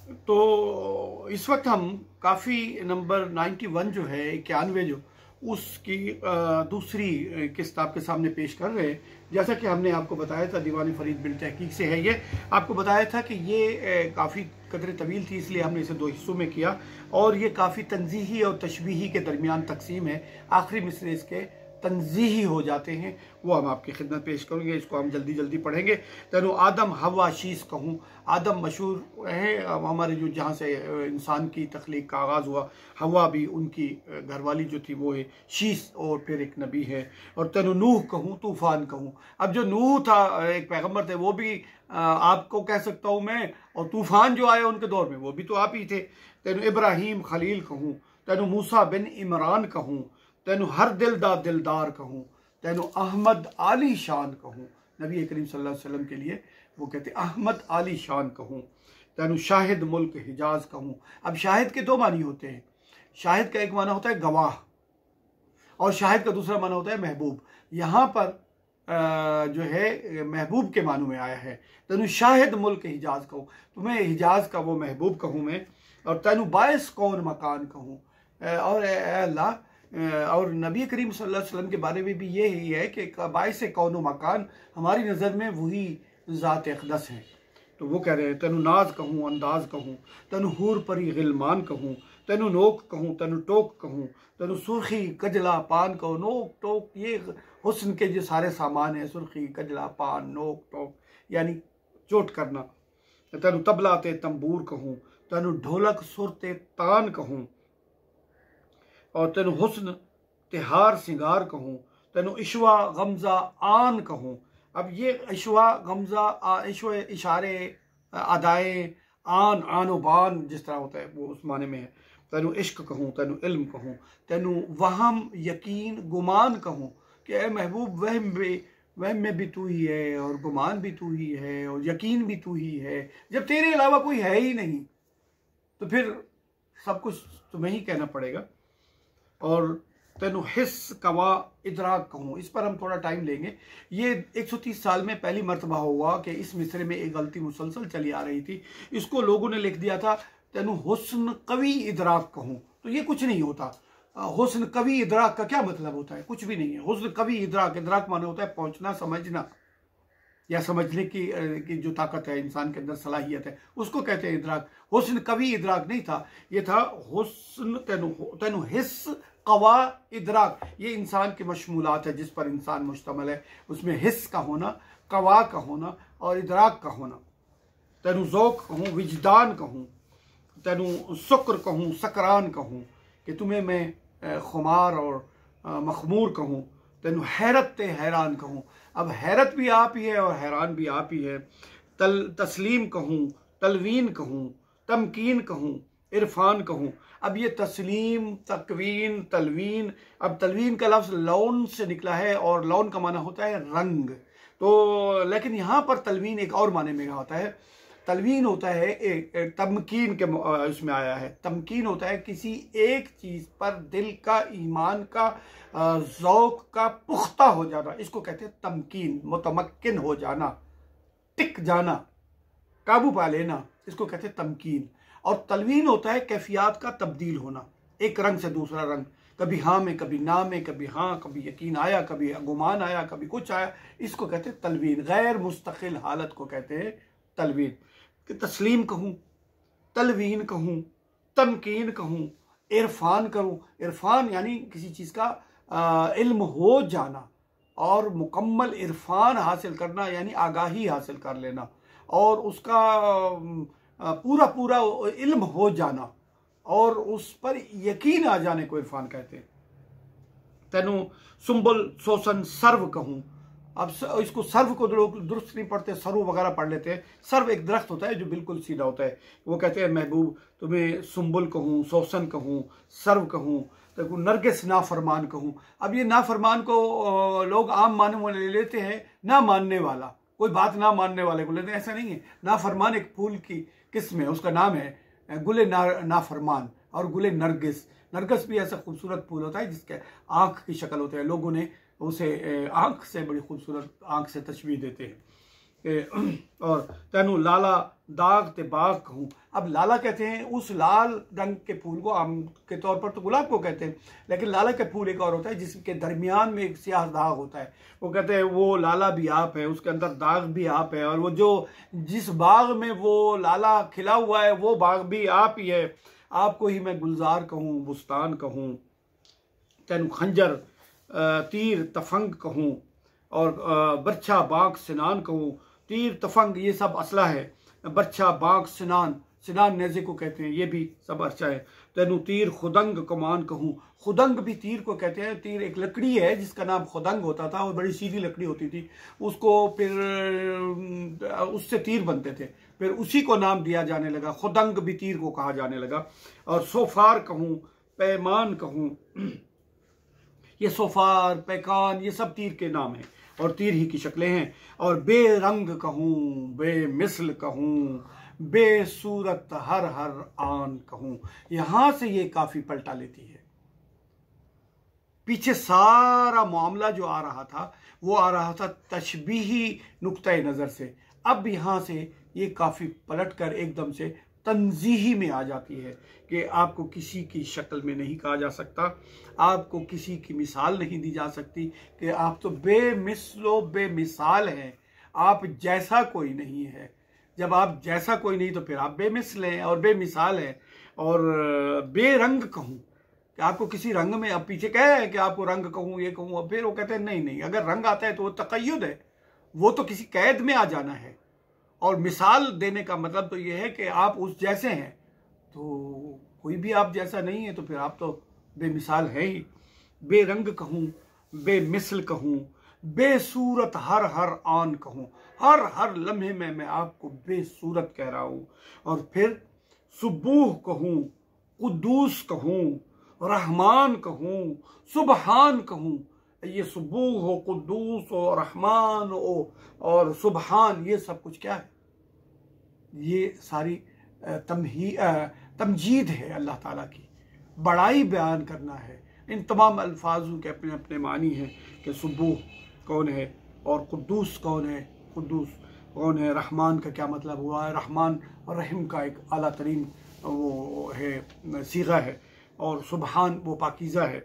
तो इस वक्त हम काफ़ी नंबर 91 जो है 91 जो उसकी दूसरी किस्त आपके सामने पेश कर रहे हैं। जैसा कि हमने आपको बताया था, दीवान फरीद बिन तहकीक से है ये। आपको बताया था कि ये काफ़ी कदर तवील थी, इसलिए हमने इसे दो हिस्सों में किया और ये काफ़ी तंजीही और तशबीही के दरमियान तकसीम है। आखिरी मिसरे इसके तंजीही हो जाते हैं, वो हम आपकी खिदमत पेश करेंगे। इसको हम जल्दी जल्दी पढ़ेंगे। तेनो आदम हवा शीस कहूँ। आदम मशहूर है हमारे जो जहाँ से इंसान की तख्लीक का आगाज़ हुआ। हवा भी उनकी घरवाली जो थी वो है शीस, और फिर एक नबी है। और तेनो नूह कहूँ, तूफ़ान कहूँ। अब जो नूह था एक पैगम्बर थे, वो भी आपको कह सकता हूँ मैं, और तूफ़ान जो आया उनके दौर में वो भी तो आप ही थे। तेनो इब्राहीम खलील कहूँ। तेनो मूसा बिन इमरान कहूँ। तेनु हर दिल दा दिलदार कहूँ। तेनु अहमद आली शान कहूँ। नबी करीम सल्लल्लाहु अलैहि वसल्लम के लिए वो कहते अहमद आली शान कहूँ। तेनु शाहिद मुल्क हिजाज कहूँ। अब शाहिद के दो मानी होते हैं। शाहिद का एक माना होता है गवाह, और शाहिद का दूसरा माना होता है महबूब। यहाँ पर जो है महबूब के मानों में आया है। तेनु शाहिद मुल्क हिजाज कहूँ, तुम्हें हिजाज का वो महबूब कहूँ मैं। और तेनु बायस कौन मकान कहूँ। और अल्लाह, और नबी करीम सल्लल्लाहु अलैहि वसल्लम के बारे में भी ये ही है कि बायस कौन मकान हमारी नज़र में वही ज़ात अक़दस है। तो वो कह रहे हैं तेनु नाज कहूँ, अंदाज कहूँ। तेनु हूर परी गिलमान कहूँ। तेनु नोक कहूँ, तेनु टोक कहूँ। तेनु सुर्खी कजला पान कहूँ। नोक टोक ये हुस्न के जो सारे सामान है, सुर्खी कजला पान नोक टोक यानी चोट करना। तेनु तबला ते तंबूर कहूँ। तेनु ढोलक सुर ते तान कहूँ। और तेनु हुस्न तिहार सिंगार कहूँ। तेनु इशवा गमजा आन कहूँ। अब ये इशवा गमजा इशवा इशारे अदाए आन आनो बान जिस तरह होता है वो उस माने में है। तेनु इश्क कहूँ, तेनु इल्म कहूँ। तेनु वहम यकीन गुमान कहूँ कि ए महबूब वहम में भी तू ही है, और गुमान भी तू ही है, और यकीन भी तू ही है। जब तेरे अलावा कोई है ही नहीं तो फिर सब कुछ तुम्हें ही कहना पड़ेगा। और तेनु हिस्स कवा इदराक कहूँ। इस पर हम थोड़ा टाइम लेंगे। ये 130 साल में पहली मरतबा हुआ कि इस मिसरे में एक गलती मुसलसल चली आ रही थी। इसको लोगों ने लिख दिया था तेनु हुस्न कवी इदराक कहूँ। तो ये कुछ नहीं होता। हुस्न कवी इदराक का क्या मतलब होता है? कुछ भी नहीं है। हुस्न कवी इदराक, इदराक माने होता है पहुँचना, समझना, या समझने की जो ताकत है इंसान के अंदर, सलाहियत है, उसको कहते हैं इदराक। हुस्न कवी इदराक नहीं था, ये था हुस्न तेनु हिस्स कवा इदराक। ये इंसान के मशमूलात है जिस पर इंसान मुश्तमल है। उसमें हिस्स का होना, कवा का होना और इदराक का होना। तेनु ज़ौक़ कहूँ, विजदान कहूँ। तेनु शुक्र कहूँ, सकरान कहूँ कि तुम्हें मैं खुमार और मखमूर कहूँ। तेनु हैरत ते हैरान कहूँ। अब हैरत भी आप ही है और हैरान भी आप ही है। तस्लीम कहूँ, तलवीन कहूँ, तमकीन कहूँ, इरफान कहूँ। अब ये तस्लीम, तकवीन, तलवीन, अब तलवीन का लफ्ज़ लौन से निकला है और लौन का माना होता है रंग। तो लेकिन यहाँ पर तलवीन एक और माने में होता है। तलवीन होता है एक तमकीन के उसमें आया है। तमकीन होता है किसी एक चीज़ पर दिल का, ईमान का, ज़ौक़ का पुख्ता हो जाना। इसको कहते हैं तमकीन। मुतमक्किन हो जाना, टिक जाना, काबू पा लेना, इसको कहते हैं तमकीन। और तलवीन होता है कैफियत का तब्दील होना, एक रंग से दूसरा रंग, कभी हाँ में, कभी ना में, कभी हाँ, कभी यकीन आया, कभी गुमान आया, कभी कुछ आया। इसको कहते हैं तलवीन। गैर मुस्तकिल हालत को कहते हैं तलवीन। कि तस्लीम कहूँ, तलवीन कहूँ, तमकीन कहूँ, इरफान करूँ। इरफान यानी किसी चीज़ का इल्म हो जाना और मुकम्मल इरफान हासिल करना, यानी आगाही हासिल कर लेना और उसका पूरा पूरा इल्म हो जाना और उस पर यकीन आ जाने को इरफान कहते हैं। तेनु सुम्बुल सोसन सर्व कहूँ। अब इसको सर्व को लोग दुरुस्त नहीं पढ़ते, सर्व वगैरह पढ़ लेते हैं। सर्व एक दरख्त होता है जो बिल्कुल सीधा होता है। वो कहते हैं महबूब तुम्हें सुम्बुल कहूँ, सोसन कहूँ, सर्व कहूँ, तो नरगिस नाफरमान कहूँ। अब ये नाफरमान को लोग आम माने में ले लेते हैं, ना मानने वाला, कोई बात ना मानने वाले को लेते हैं। ऐसा नहीं है। नाफरमान एक फूल की किस्म है, उसका नाम है गुले नाफरमान और गुले नरगिस। नरगिस भी ऐसा खूबसूरत फूल होता है जिसके आँख की शक्ल होती है। लोगों ने उसे आँख से, बड़ी खूबसूरत आँख से तशबीह देते हैं। और तेनु लाला दाग ते बाग कहूँ। अब लाला कहते हैं उस लाल रंग के फूल को, आम के तौर पर तो गुलाब को कहते हैं, लेकिन लाला का फूल एक और होता है जिसके दरमियान में एक स्याह दाग होता है। वो कहते हैं वो लाला भी आप है, उसके अंदर दाग भी आप है, और वो जो जिस बाग में वो लाला खिला हुआ है वो बाग भी आप ही है। आपको ही मैं गुलजार कहूँ, बुस्तान कहूँ, तेनु खंजर तीर तफंग कहूँ, और बर्छा बाग सिनान कहूँ। तीर तफंग ये सब असला है, बर्छा बाग सिनान, सिनान नेज़े को कहते हैं, ये भी सब अच्छा है। तेनु तीर खुदंग कमान कहूँ। खुदंग भी तीर को कहते हैं। तीर एक लकड़ी है जिसका नाम खुदंग होता था, और बड़ी सीधी लकड़ी होती थी, उसको फिर उससे तीर बनते थे, फिर उसी को नाम दिया जाने लगा, खुदंग भी तीर को कहा जाने लगा। और सोफार कहूँ, पैमान कहूँ, ये सोफार पैकान ये सब तीर के नाम हैं और तीर ही की शक्लें हैं। और बेरंग कहूँ, बेमिसल कहूँ, बेसूरत हर हर आन कहूँ। यहां से ये काफी पलटा लेती है। पीछे सारा मामला जो आ रहा था वो आ रहा था तशबीही नुक्ते नजर से, अब यहां से ये काफी पलटकर एकदम से तंजीही में आ जाती है कि आपको किसी की शक्ल में नहीं कहा जा सकता, आपको किसी की मिसाल नहीं दी जा सकती कि आप तो बेमिसलो बेमिसाल हैं, आप जैसा कोई नहीं है। जब आप जैसा कोई नहीं तो फिर आप बेमिसल हैं और बेमिसाल हैं। और बेरंग कहूँ कि आपको किसी रंग में, अब पीछे कह रहे हैं कि आपको रंग कहूँ ये कहूँ, अब फिर वो कहते हैं नहीं नहीं, अगर रंग आता है तो वो तक़य्युद है, वो तो किसी कैद में आ जाना है। और मिसाल देने का मतलब तो ये है कि आप उस जैसे हैं, तो कोई भी आप जैसा नहीं है तो फिर आप तो बेमिसाल है ही। बेरंग कहूँ, बेमिसल कहूँ, बेसूरत हर हर आन कहूँ, हर लम्हे में मैं आपको बेसूरत कह रहा हूँ। और फिर सुबूह कहूँ, कुद्दूस कहूँ, रहमान कहूँ, सुबहान कहूँ। ये सुबूह हो, कुद्दूस हो, रहमान हो और सुबहान, ये सब कुछ क्या है? ये सारी तमजीद है, अल्लाह ताला की बड़ाई बयान करना है। इन तमाम अल्फाजों के अपने अपने मानी हैं कि सुबूह कौन है और कुद्दूस कौन है, कुद्दूस कौन है, रहमान का क्या मतलब हुआ है। रहमान और रहीम का एक आला तरीन वो है, सीगा है, और सुबहान वो पाकीज़ा है।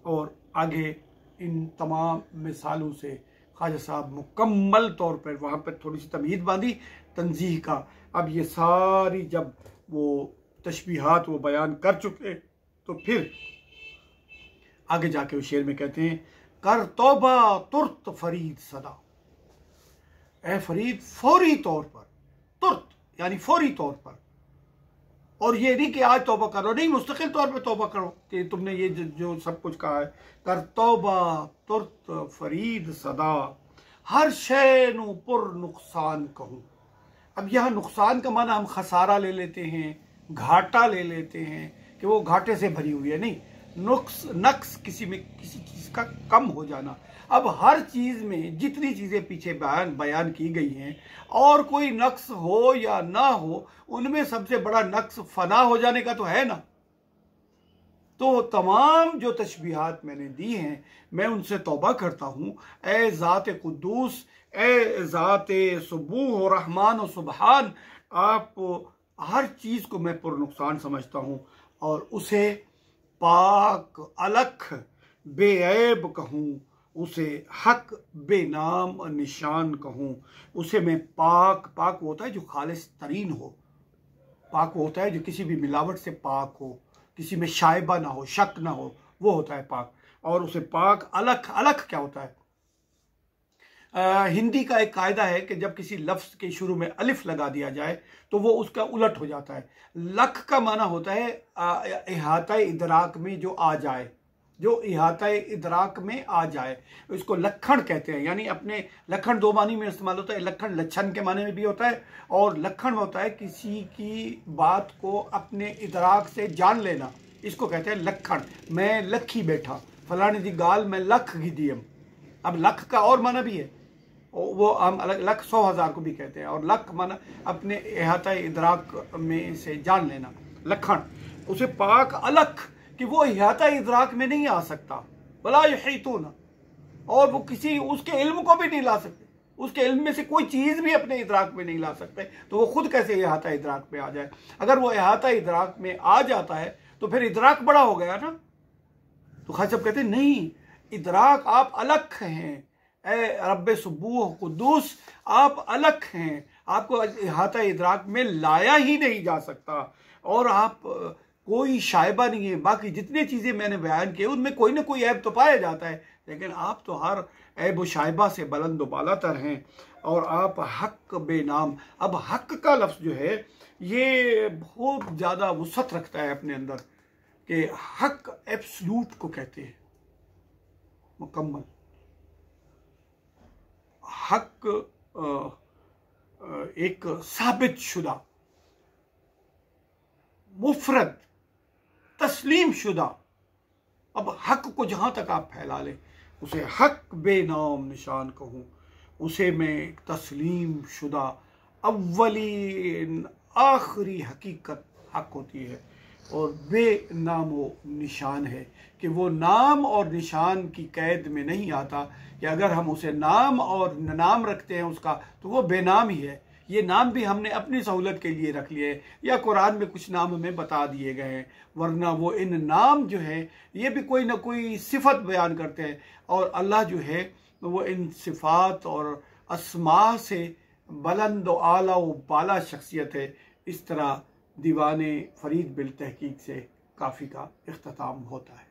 और आगे इन तमाम मिसालों से ख्वाजा साहब मुकम्मल तौर पर वहाँ पर थोड़ी सी तमहीद बांधी तंजीह का। अब ये सारी जब वो तशबीहात वो बयान कर चुके तो फिर आगे जाके वो शेर में कहते हैं, कर तौबा तुर्त फरीद सदा। ए फरीद फौरी तौर पर, तुर्त यानी फौरी तौर पर, और ये नहीं कि आज तौबा करो, नहीं, मुस्तकिल तौर पे तौबा करो कि तुमने ये जो सब कुछ कहा है। कर तौबा तुर्त फरीद सदा, हर शय नु पुर नुकसान कहूँ। अब यहाँ नुकसान का माना हम खसारा ले लेते हैं, घाटा ले लेते हैं कि वो घाटे से भरी हुई है, नहीं, नक्स किसी में किसी चीज का कम हो जाना। अब हर चीज में जितनी चीजें पीछे बयान की गई हैं, और कोई नक्स हो या ना हो, उनमें सबसे बड़ा नक्स फना हो जाने का तो है ना। तो तमाम जो तशबीहात मैंने दी हैं मैं उनसे तौबा करता हूँ। ए ज़ात कुद्दूस, ए ज़ात सुबूह और रहमान और सुबहान, आप हर चीज़ को मैं पुरनुकसान समझता हूँ और उसे पाक अलख बेऐब कहूँ, उसे हक बेनाम और निशान कहूँ। उसे मैं पाक, पाक होता है जो खालिस तरीन हो, पाक होता है जो किसी भी मिलावट से पाक हो, किसी में शायबा ना हो, शक ना हो, वो होता है पाक। और उसे पाक अलख, अलख क्या होता है? हिंदी का एक कायदा है कि जब किसी लफ्ज़ के शुरू में अलिफ लगा दिया जाए तो वो उसका उलट हो जाता है। लख का माना होता है इहाता इदराक में जो आ जाए, जो इहाता इदराक में आ जाए, इसको लक्षण कहते हैं। यानी अपने लक्षण दो मानी में इस्तेमाल होता है, लक्षण लक्षण के माने में भी होता है, और लक्षण होता है किसी की बात को अपने इदराक से जान लेना, इसको कहते हैं लक्षण। मैं लखी बैठा, फलाने दी गाल मैं लख घी दियम। अब लख का और माना भी है, वो हम अलग लख 100,000 को भी कहते हैं, और लख माना अपने इहाता इदराक में से जान लेना, लक्षण। उसे पाक अलख कि वो इहाता इदराक में नहीं आ सकता, भला यहीतून, और वो किसी उसके इल्म को भी नहीं ला सकते। उसके इल्म में से कोई चीज़ भी अपने इदराक में नहीं ला सकते, तो वो खुद कैसे इहाता इदराक में आ जाए। अगर वो इहाता इदराक में आ जाता है तो फिर इदराक बड़ा हो गया ना। तो खान साहब कहते हैं नहीं, इदराक आप अलग हैं, ए रब्बे सुबूह कुद्दूस आप अलग हैं, आपको इहाता इदराक में लाया ही नहीं जा सकता, और आप कोई शायबा नहीं है। बाकी जितनी चीज़ें मैंने बयान की उनमें कोई ना कोई ऐब तो पाया जाता है, लेकिन आप तो हर ऐब व शायबा से बुलंद व बालातर हैं, और आप हक बेनाम। अब हक का लफ्ज़ जो है ये बहुत ज़्यादा वुसअत रखता है अपने अंदर, कि हक एब्सलूट को कहते हैं, मुकम्मल हक, एक साबित शुदा, मुफरद, तस्लीम शुदा। अब हक को जहां तक आप फैला लें, उसे हक बेनाम निशान कहूं, उसे मैं तस्लीम शुदा अव्वली आखिरी हकीकत हक होती है, और बेनाम व निशान है कि वो नाम और निशान की कैद में नहीं आता, कि अगर हम उसे नाम और नाम रखते हैं उसका तो वो बेनाम ही है। ये नाम भी हमने अपनी सहूलत के लिए रख लिए, या कुरान में कुछ नाम हमें बता दिए गए हैं, वरना वो इन नाम जो है ये भी कोई ना कोई सिफत बयान करते हैं, और अल्लाह जो है वो इन सिफात और अस्मा से बुलंद व आला व बाला शख्सियत है। इस तरह दीवाने फरीद बिल तहकीक से काफ़ी का इख्तिताम होता है।